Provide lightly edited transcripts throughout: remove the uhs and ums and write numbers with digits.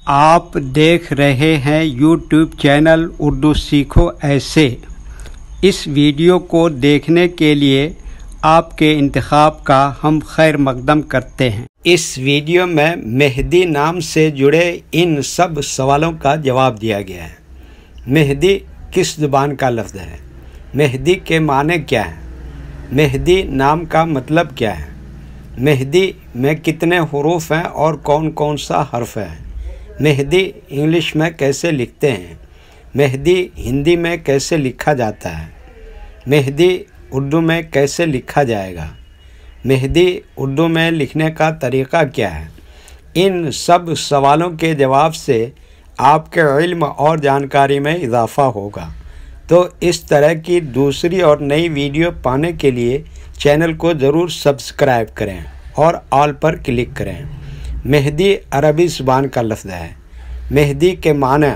आप देख रहे हैं यूट्यूब चैनल उर्दू सीखो ऐसे। इस वीडियो को देखने के लिए आपके इंतखाब का हम खैर मकदम करते हैं। इस वीडियो में मेहदी नाम से जुड़े इन सब सवालों का जवाब दिया गया है। मेहदी किस ज़ुबान का लफ्ज़ है? मेहदी के माने क्या हैं? मेहदी नाम का मतलब क्या है? मेहदी में कितने हुरूफ हैं और कौन कौन सा हर्फ है? मेहदी इंग्लिश में कैसे लिखते हैं? मेहदी हिंदी में कैसे लिखा जाता है? मेहदी उर्दू में कैसे लिखा जाएगा? मेहदी उर्दू में लिखने का तरीक़ा क्या है? इन सब सवालों के जवाब से आपके इल्म और जानकारी में इजाफ़ा होगा। तो इस तरह की दूसरी और नई वीडियो पाने के लिए चैनल को ज़रूर सब्सक्राइब करें और ऑल पर क्लिक करें। मेहदी अरबी ज़ुबान का लफ्ज़ है। मेहदी के माने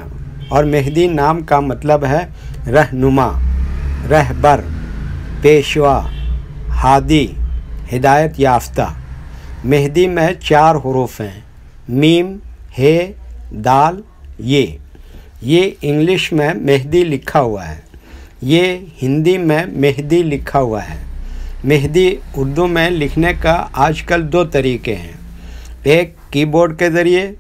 और मेहदी नाम का मतलब है रहनुमा, रहबर, पेशवा, हादी, हिदायत याफ्ता। मेहदी में 4 हुरूफ हैं, मीम, हे, दाल, ये इंग्लिश में मेहदी लिखा हुआ है, ये हिंदी में मेहदी लिखा हुआ है। मेहदी उर्दू में लिखने का आजकल 2 तरीके हैं। एक कीबोर्ड के ज़रिए,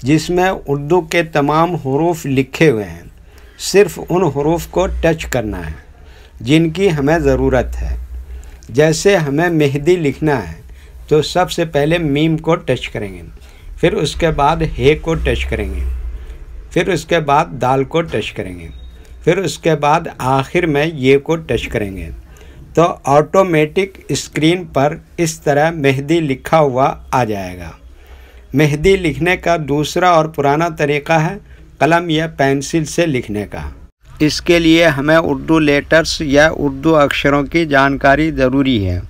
जिसमें उर्दू के तमाम हुरूफ लिखे हुए हैं, सिर्फ़ उन हुरूफ को टच करना है जिनकी हमें ज़रूरत है। जैसे हमें मेहदी लिखना है तो सबसे पहले मीम को टच करेंगे, फिर उसके बाद हे को टच करेंगे, फिर उसके बाद दाल को टच करेंगे, फिर उसके बाद आखिर में ये को टच करेंगे। तो ऑटोमेटिक स्क्रीन पर इस तरह मेहदी लिखा हुआ आ जाएगा। मेहदी लिखने का दूसरा और पुराना तरीक़ा है कलम या पेंसिल से लिखने का। इसके लिए हमें उर्दू लेटर्स या उर्दू अक्षरों की जानकारी ज़रूरी है।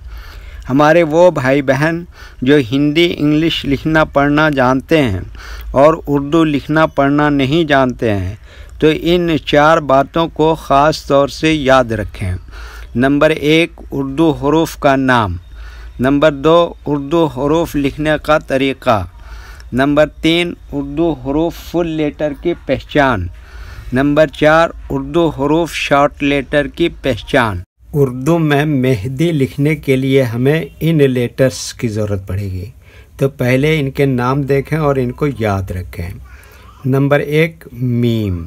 हमारे वो भाई बहन जो हिंदी इंग्लिश लिखना पढ़ना जानते हैं और उर्दू लिखना पढ़ना नहीं जानते हैं, तो इन 4 बातों को ख़ास तौर से याद रखें। नंबर 1, उर्दू हुरूफ का नाम। नंबर 2, उर्दू हुरूफ लिखने का तरीक़ा। नंबर 3, उर्दू हुरूफ फुल लेटर की पहचान। नंबर 4, उर्दू हुरूफ शॉर्ट लेटर की पहचान। उर्दू में मेहदी लिखने के लिए हमें इन लेटर्स की ज़रूरत पड़ेगी, तो पहले इनके नाम देखें और इनको याद रखें। Number 1, meme.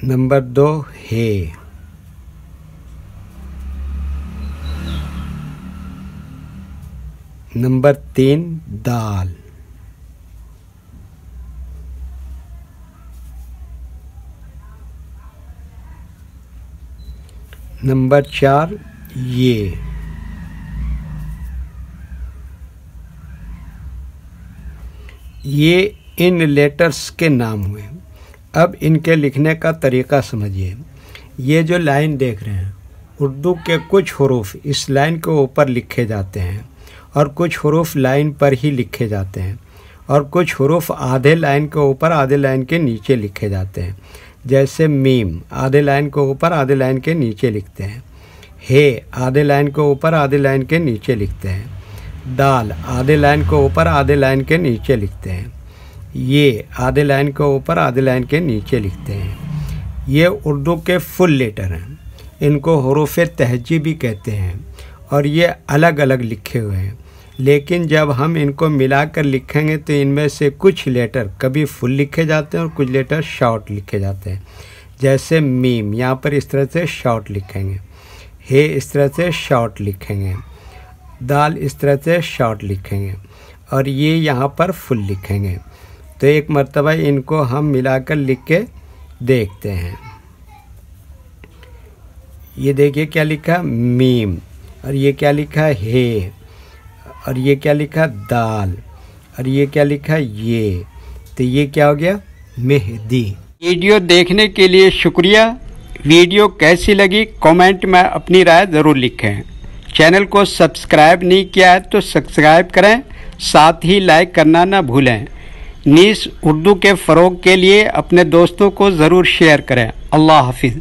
नंबर 2, हे। नंबर 3, दाल। नंबर 4, ये। इन लेटर्स के नाम हुए। अब इनके लिखने का तरीक़ा समझिए। ये जो लाइन देख रहे हैं, उर्दू के कुछ हुरूफ इस लाइन के ऊपर लिखे जाते हैं और कुछ हुरूफ लाइन पर ही लिखे जाते हैं और कुछ हुरूफ आधे लाइन के ऊपर आधे लाइन के नीचे लिखे जाते हैं। जैसे मीम आधे लाइन के ऊपर आधे लाइन के नीचे लिखते हैं, हे आधे लाइन के ऊपर आधे लाइन के नीचे लिखते हैं, दाल आधे लाइन के ऊपर आधे लाइन के नीचे लिखते हैं, ये आधे लाइन के ऊपर आधे लाइन के नीचे लिखते हैं। ये उर्दू के फुल लेटर हैं, इनको हुरूफ तहजी भी कहते हैं और ये अलग अलग लिखे हुए हैं। लेकिन जब हम इनको मिलाकर लिखेंगे तो इनमें से कुछ लेटर कभी फुल लिखे जाते हैं और कुछ लेटर शॉर्ट लिखे जाते हैं। जैसे मीम यहाँ पर इस तरह से शॉर्ट लिखेंगे, हे इस तरह से शॉर्ट लिखेंगे, दाल इस तरह से शॉर्ट लिखेंगे और ये यहाँ पर फुल लिखेंगे। तो एक मर्तबा इनको हम मिलाकर लिख के देखते हैं। ये देखिए क्या लिखा, मीम, और ये क्या लिखा, हे, और ये क्या लिखा, दाल, और ये क्या लिखा, ये। तो ये क्या हो गया, मेहदी। वीडियो देखने के लिए शुक्रिया। वीडियो कैसी लगी कमेंट में अपनी राय ज़रूर लिखें। चैनल को सब्सक्राइब नहीं किया है तो सब्सक्राइब करें, साथ ही लाइक करना ना भूलें। नीस उर्दू के फ़रोग़ के लिए अपने दोस्तों को ज़रूर शेयर करें। अल्लाह हाफिज़।